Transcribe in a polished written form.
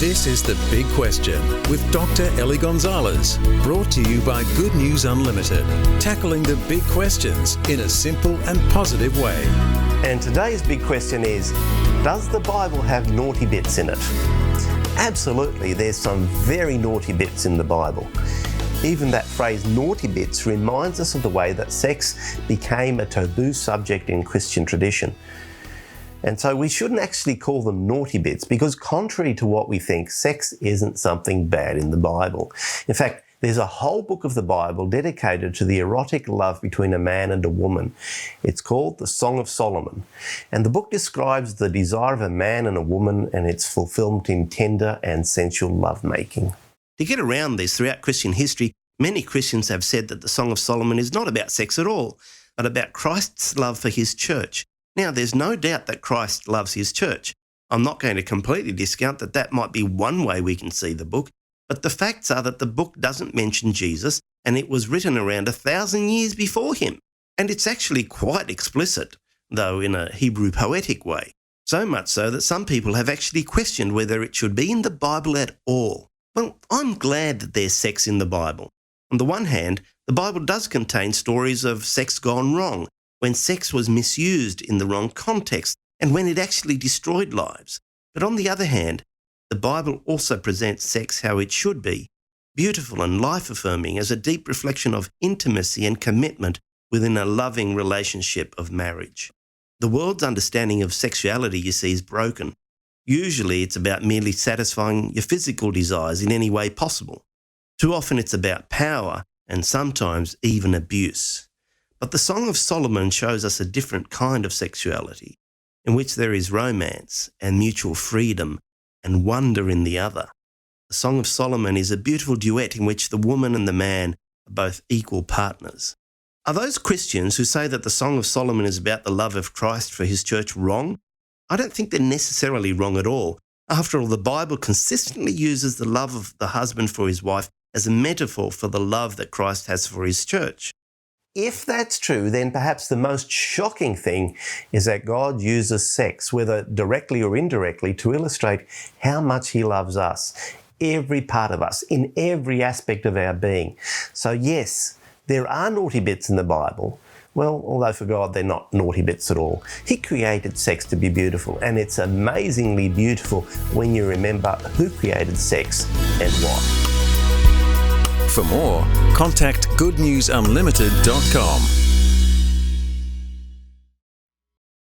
This is The Big Question with Dr. Ellie Gonzalez, brought to you by Good News Unlimited, tackling the big questions in a simple and positive way. And today's big question is, does the Bible have naughty bits in it? Absolutely, there's some very naughty bits in the Bible. Even that phrase naughty bits reminds us of the way that sex became a taboo subject in Christian tradition. And so we shouldn't actually call them naughty bits because contrary to what we think, sex isn't something bad in the Bible. In fact, there's a whole book of the Bible dedicated to the erotic love between a man and a woman. It's called the Song of Solomon. And the book describes the desire of a man and a woman and its fulfillment in tender and sensual lovemaking. To get around this, throughout Christian history, many Christians have said that the Song of Solomon is not about sex at all, but about Christ's love for his church. Now, there's no doubt that Christ loves his church. I'm not going to completely discount that might be one way we can see the book, but the facts are that the book doesn't mention Jesus, and it was written around 1,000 years before him. And it's actually quite explicit, though in a Hebrew poetic way. So much so that some people have actually questioned whether it should be in the Bible at all. Well, I'm glad that there's sex in the Bible. On the one hand, the Bible does contain stories of sex gone wrong, when sex was misused in the wrong context and when it actually destroyed lives. But on the other hand, the Bible also presents sex how it should be, beautiful and life-affirming as a deep reflection of intimacy and commitment within a loving relationship of marriage. The world's understanding of sexuality, you see, is broken. Usually it's about merely satisfying your physical desires in any way possible. Too often it's about power and sometimes even abuse. But the Song of Solomon shows us a different kind of sexuality, in which there is romance and mutual freedom and wonder in the other. The Song of Solomon is a beautiful duet in which the woman and the man are both equal partners. Are those Christians who say that the Song of Solomon is about the love of Christ for his church wrong? I don't think they're necessarily wrong at all. After all, the Bible consistently uses the love of the husband for his wife as a metaphor for the love that Christ has for his church. If that's true, then perhaps the most shocking thing is that God uses sex, whether directly or indirectly, to illustrate how much he loves us, every part of us, in every aspect of our being. So yes, there are naughty bits in the Bible. Well, although for God they're not naughty bits at all. He created sex to be beautiful, and it's amazingly beautiful when you remember who created sex and why. For more, contact goodnewsunlimited.com.